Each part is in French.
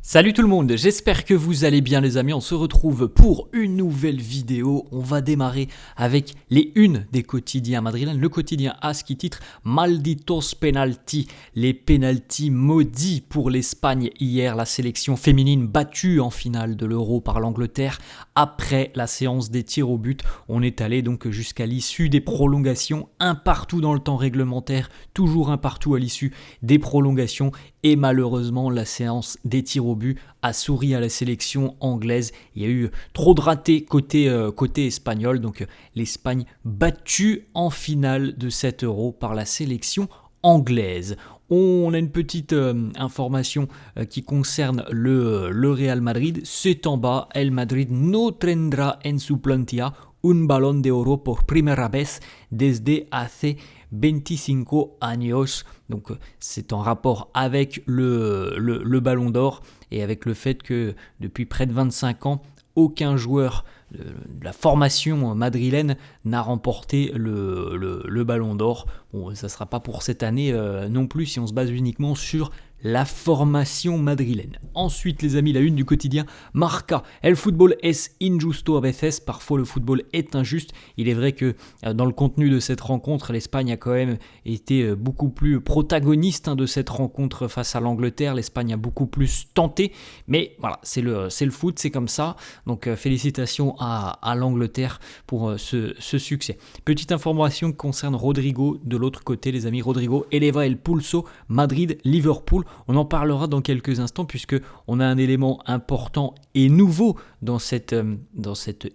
Salut tout le monde, j'espère que vous allez bien les amis, on se retrouve pour une nouvelle vidéo. On va démarrer avec les unes des quotidiens madrilènes. Le quotidien AS qui titre Malditos penalti, les penalties maudits pour l'Espagne. Hier, la sélection féminine battue en finale de l'Euro par l'Angleterre. Après la séance des tirs au but, on est allé donc jusqu'à l'issue des prolongations, un partout dans le temps réglementaire, toujours un partout à l'issue des prolongations. Et malheureusement, la séance des tirs au but a souri à la sélection anglaise. Il y a eu trop de ratés côté espagnol. Donc l'Espagne battue en finale de cet Euro par la sélection anglaise. On a une petite information qui concerne le Real Madrid. C'est en bas. El Madrid no tendrá en su plantilla un balón de oro por primera vez desde hace 25 años. Donc c'est en rapport avec le ballon d'or et avec le fait que depuis près de 25 ans, aucun joueur de la formation madrilène n'a remporté le ballon d'or. Bon, ça ne sera pas pour cette année non plus si on se base uniquement sur la formation madrilène. Ensuite les amis, la une du quotidien Marca. El fútbol es injusto a veces, parfois le football est injuste. Il est vrai que dans le contenu de cette rencontre, l'Espagne a quand même été beaucoup plus protagoniste de cette rencontre face à l'Angleterre. L'Espagne a beaucoup plus tenté, mais voilà, c'est le foot, c'est comme ça. Donc félicitations à l'Angleterre pour ce succès. Petite information qui concerne Rodrigo de l'autre côté les amis. Rodrigo eleva el pulso Madrid-Liverpool. On en parlera dans quelques instants puisque on a un élément important et nouveau dans cet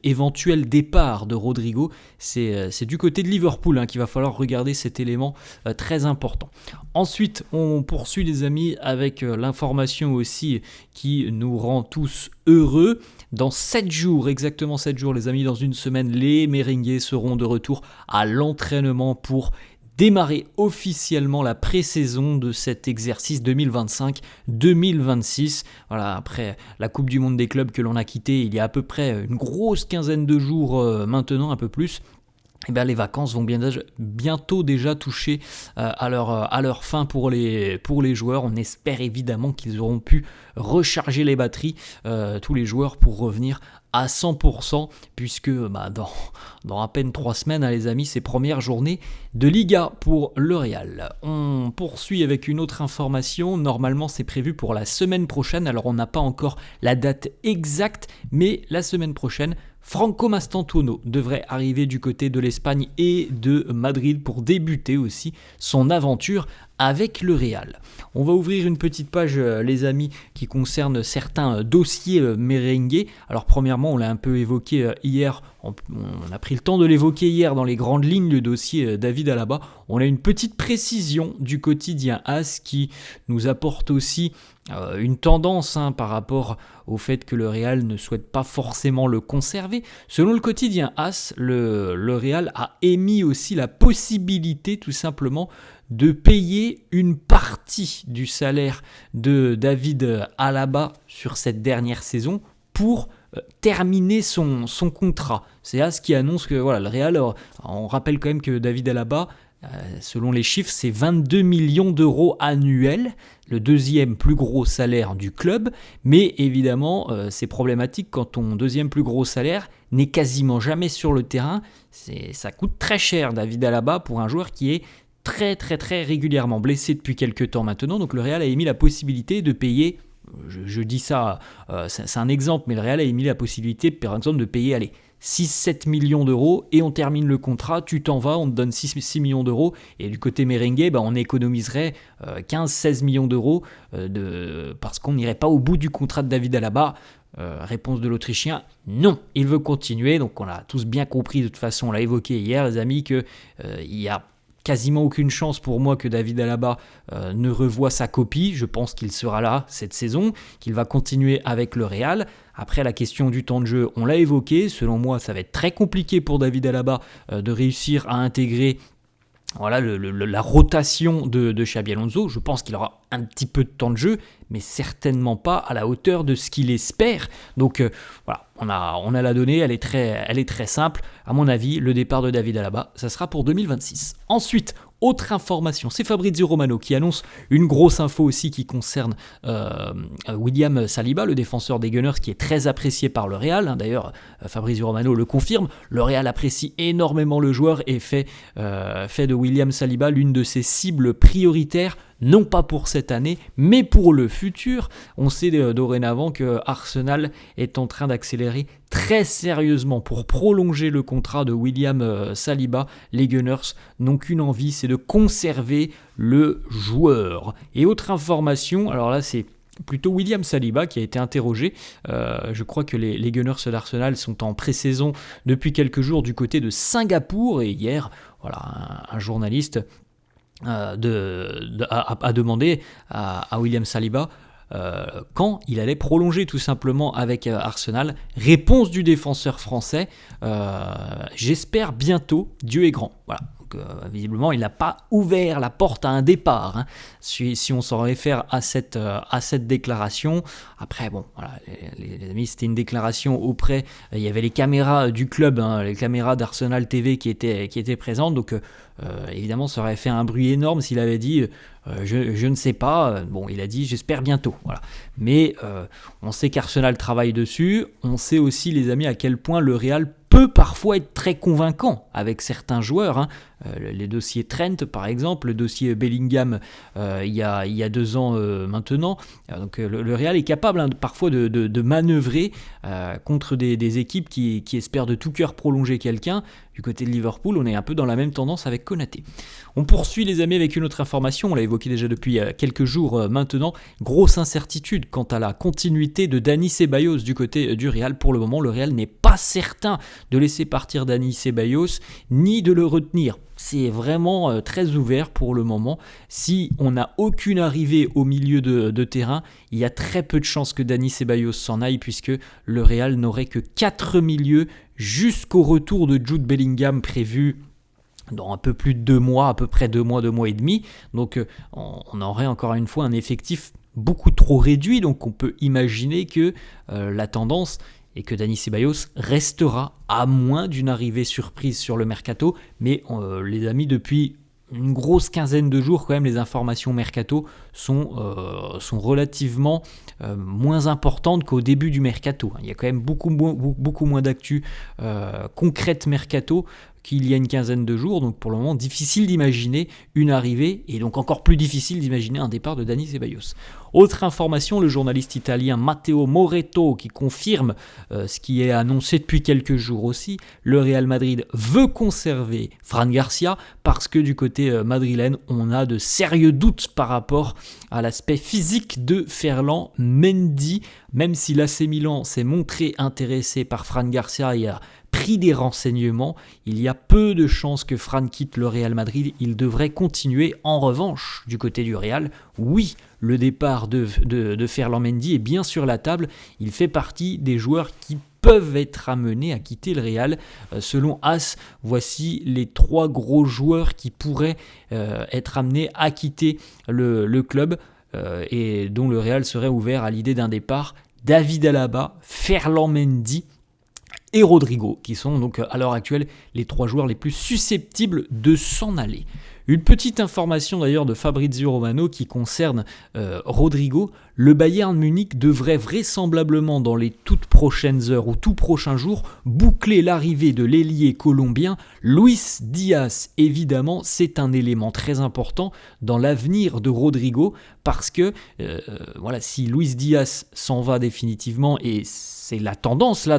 éventuel départ de Rodrigo. C'est du côté de Liverpool qu'il va falloir regarder cet élément très important. Ensuite, on poursuit les amis avec l'information aussi qui nous rend tous heureux. Dans 7 jours, exactement 7 jours les amis, dans une semaine, les merengues seront de retour à l'entraînement pour démarrer officiellement la pré-saison de cet exercice 2025-2026. Voilà, après la Coupe du Monde des clubs que l'on a quittée il y a à peu près une grosse quinzaine de jours maintenant, un peu plus. Eh bien, les vacances vont bientôt déjà toucher à leur fin pour les joueurs. On espère évidemment qu'ils auront pu recharger les batteries, tous les joueurs, pour revenir à 100%, puisque dans à peine 3 semaines, les amis, c'est première journée de Liga pour le Real. On poursuit avec une autre information. Normalement, c'est prévu pour la semaine prochaine. Alors, on n'a pas encore la date exacte, mais la semaine prochaine, Franco Mastantuono devrait arriver du côté de l'Espagne et de Madrid pour débuter aussi son aventure avec le Real. On va ouvrir une petite page, les amis, qui concerne certains dossiers merengues. Alors premièrement, on l'a un peu évoqué hier, on a pris le temps de l'évoquer hier dans les grandes lignes, le dossier David Alaba. On a une petite précision du quotidien AS qui nous apporte aussi une tendance par rapport au fait que le Real ne souhaite pas forcément le conserver. Selon le quotidien AS, le Real a émis aussi la possibilité tout simplement de payer une partie du salaire de David Alaba sur cette dernière saison pour terminer son contrat. C'est AS qui annonce que voilà, le Real, on rappelle quand même que David Alaba, selon les chiffres, c'est 22 millions d'euros annuels, le deuxième plus gros salaire du club, mais évidemment c'est problématique quand ton deuxième plus gros salaire n'est quasiment jamais sur le terrain. Ça coûte très cher David Alaba pour un joueur qui est très très très régulièrement blessé depuis quelques temps maintenant. Donc le Real a émis la possibilité de payer, je dis ça, c'est un exemple, mais le Real a émis la possibilité par exemple de payer 6-7 millions d'euros et on termine le contrat, tu t'en vas, on te donne 6 millions d'euros et du côté merengue, on économiserait 15-16 millions d'euros parce qu'on n'irait pas au bout du contrat de David Alaba. Réponse de l'Autrichien, non, il veut continuer. Donc on a tous bien compris, de toute façon on l'a évoqué hier les amis, qu'il y a quasiment aucune chance pour moi que David Alaba ne revoie sa copie. Je pense qu'il sera là cette saison, qu'il va continuer avec le Real. Après, la question du temps de jeu, on l'a évoqué. Selon moi, ça va être très compliqué pour David Alaba de réussir à intégrer la rotation de Xabi Alonso. Je pense qu'il aura un petit peu de temps de jeu, mais certainement pas à la hauteur de ce qu'il espère. Donc voilà, on a la donnée, elle est très simple. À mon avis, le départ de David Alaba, ça sera pour 2026. Ensuite, Autre information, c'est Fabrizio Romano qui annonce une grosse info aussi qui concerne William Saliba, le défenseur des Gunners, qui est très apprécié par le Real. D'ailleurs, Fabrizio Romano le confirme, le Real apprécie énormément le joueur et fait de William Saliba l'une de ses cibles prioritaires, non pas pour cette année, mais pour le futur. On sait dorénavant que Arsenal est en train d'accélérer très sérieusement pour prolonger le contrat de William Saliba. Les Gunners n'ont qu'une envie, c'est de conserver le joueur. Et autre information, alors là c'est plutôt William Saliba qui a été interrogé. Je crois que les Gunners d'Arsenal sont en pré-saison depuis quelques jours du côté de Singapour, et hier, voilà, un journaliste a demandé à William Saliba quand il allait prolonger tout simplement avec Arsenal. Réponse du défenseur français, j'espère bientôt, Dieu est grand. Voilà. Visiblement, il n'a pas ouvert la porte à un départ, hein, si on s'en réfère à cette déclaration. Après, bon, voilà, les amis, c'était une déclaration auprès... il y avait les caméras du club, hein, les caméras d'Arsenal TV qui étaient présentes, donc évidemment, ça aurait fait un bruit énorme s'il avait dit je ne sais pas. Bon, il a dit j'espère bientôt. Voilà. Mais on sait qu'Arsenal travaille dessus. On sait aussi, les amis, à quel point le Real peut parfois être très convaincant avec certains joueurs, hein. Les dossiers Trent par exemple, le dossier Bellingham il y a 2 ans maintenant. Donc le Real est capable, hein, parfois de manœuvrer contre des équipes qui espèrent de tout cœur prolonger quelqu'un. Du côté de Liverpool, on est un peu dans la même tendance avec Konaté. On poursuit, les amis, avec une autre information, on l'a évoqué déjà depuis quelques jours maintenant. Grosse incertitude quant à la continuité de Dani Ceballos du côté du Real. Pour le moment, le Real n'est pas certain de laisser partir Dani Ceballos, ni de le retenir. C'est vraiment très ouvert pour le moment. Si on n'a aucune arrivée au milieu de terrain, il y a très peu de chances que Dani Ceballos s'en aille, puisque le Real n'aurait que 4 milieux jusqu'au retour de Jude Bellingham prévu dans un peu plus de 2 mois, à peu près 2 mois et demi. Donc on aurait encore une fois un effectif beaucoup trop réduit. Donc on peut imaginer que la tendance est que Dani Ceballos restera, à moins d'une arrivée surprise sur le mercato. Mais les amis, depuis une grosse quinzaine de jours, quand même, les informations mercato sont relativement moins importantes qu'au début du mercato. Il y a quand même beaucoup moins d'actu concrète mercato qu'il y a une quinzaine de jours. Donc pour le moment, difficile d'imaginer une arrivée, et donc encore plus difficile d'imaginer un départ de Dani Ceballos. Autre information, le journaliste italien Matteo Moretto qui confirme ce qui est annoncé depuis quelques jours aussi. Le Real Madrid veut conserver Fran Garcia parce que du côté madrilène, on a de sérieux doutes par rapport à l'aspect physique de Ferland Mendy. Même si l'AC Milan s'est montré intéressé par Fran Garcia et a pris des renseignements, il y a peu de chances que Fran quitte le Real Madrid. Il devrait continuer. En revanche, du côté du Real, oui, le départ de Ferland Mendy est bien sur la table. Il fait partie des joueurs qui peuvent être amenés à quitter le Real. Selon AS, voici les 3 gros joueurs qui pourraient être amenés à quitter le club et dont le Real serait ouvert à l'idée d'un départ. David Alaba, Ferland Mendy et Rodrigo, qui sont donc à l'heure actuelle les 3 joueurs les plus susceptibles de s'en aller. Une petite information d'ailleurs de Fabrizio Romano qui concerne Rodrigo. Le Bayern Munich devrait vraisemblablement dans les toutes prochaines heures ou tout prochains jours boucler l'arrivée de l'ailier colombien Luis Diaz. Évidemment, c'est un élément très important dans l'avenir de Rodrigo parce que voilà, si Luis Diaz s'en va définitivement, et c'est la tendance là,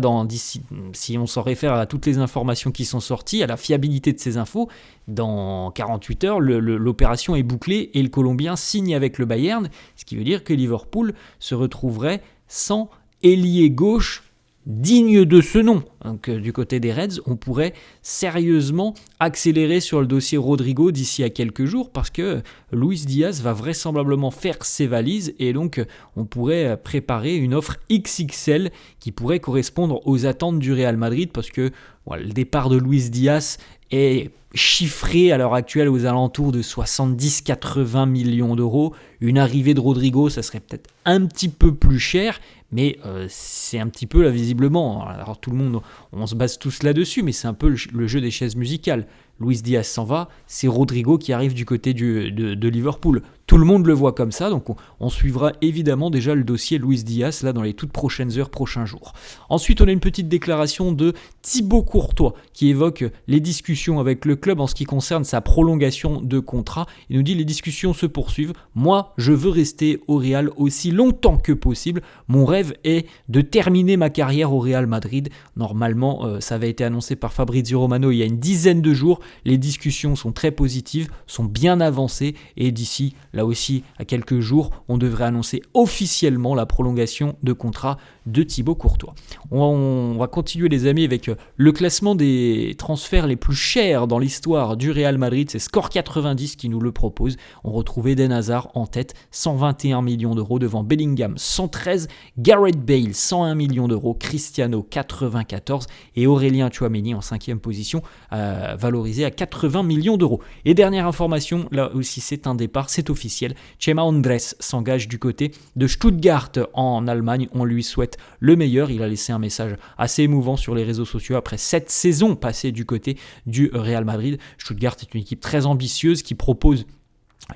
si on s'en réfère à toutes les informations qui sont sorties, à la fiabilité de ces infos, dans 48 heures, l'opération est bouclée et le Colombien signe avec le Bayern, ce qui veut dire que Liverpool se retrouverait sans ailier gauche digne de ce nom. Donc du côté des Reds, on pourrait sérieusement accélérer sur le dossier Rodrigo d'ici à quelques jours parce que Luis Diaz va vraisemblablement faire ses valises et donc on pourrait préparer une offre XXL qui pourrait correspondre aux attentes du Real Madrid parce que voilà, le départ de Luis Diaz est chiffré à l'heure actuelle aux alentours de 70-80 millions d'euros. Une arrivée de Rodrigo, ça serait peut-être un petit peu plus cher, mais c'est un petit peu là visiblement. Alors tout le monde, on se base tous là-dessus, mais c'est un peu le jeu des chaises musicales. Luis Diaz s'en va, c'est Rodrigo qui arrive du côté de Liverpool. Tout le monde le voit comme ça, donc on suivra évidemment déjà le dossier Luis Diaz là dans les toutes prochaines heures, prochains jours. Ensuite, on a une petite déclaration de Thibaut Courtois qui évoque les discussions avec le club en ce qui concerne sa prolongation de contrat. Il nous dit: les discussions se poursuivent. Moi, je veux rester au Real aussi longtemps que possible. Mon rêve est de terminer ma carrière au Real Madrid. Normalement, ça avait été annoncé par Fabrizio Romano il y a une dizaine de jours. Les discussions sont très positives, sont bien avancées et d'ici là aussi, à quelques jours, on devrait annoncer officiellement la prolongation de contrat de Thibaut Courtois. On va continuer les amis avec le classement des transferts les plus chers dans l'histoire du Real Madrid. C'est Score 90 qui nous le propose. On retrouve Eden Hazard en tête, 121 millions d'euros, devant Bellingham 113, Gareth Bale 101 millions d'euros, Cristiano 94 et Aurélien Tchouaméni en 5e position, valorisé à 80 millions d'euros. Et dernière information, là aussi c'est un départ, c'est officiel. Chema Andrés s'engage du côté de Stuttgart en Allemagne. On lui souhaite le meilleur. Il a laissé un message assez émouvant sur les réseaux sociaux après 7 saisons passées du côté du Real Madrid. Stuttgart est une équipe très ambitieuse qui propose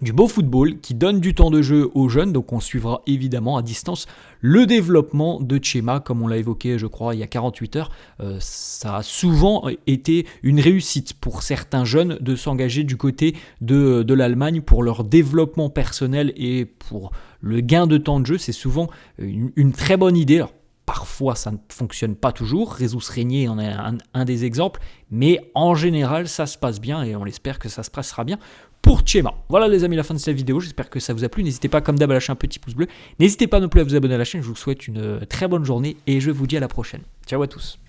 du beau football, qui donne du temps de jeu aux jeunes, donc on suivra évidemment à distance le développement de Chema, comme on l'a évoqué je crois il y a 48 heures. Ça a souvent été une réussite pour certains jeunes de s'engager du côté de l'Allemagne pour leur développement personnel et pour le gain de temps de jeu. C'est souvent une très bonne idée. Alors, parfois, ça ne fonctionne pas toujours. Jesus Régnier en est un des exemples. Mais en général, ça se passe bien et on espère que ça se passera bien pour Chema. Voilà les amis, la fin de cette vidéo. J'espère que ça vous a plu. N'hésitez pas comme d'hab à lâcher un petit pouce bleu. N'hésitez pas non plus à vous abonner à la chaîne. Je vous souhaite une très bonne journée et je vous dis à la prochaine. Ciao à tous.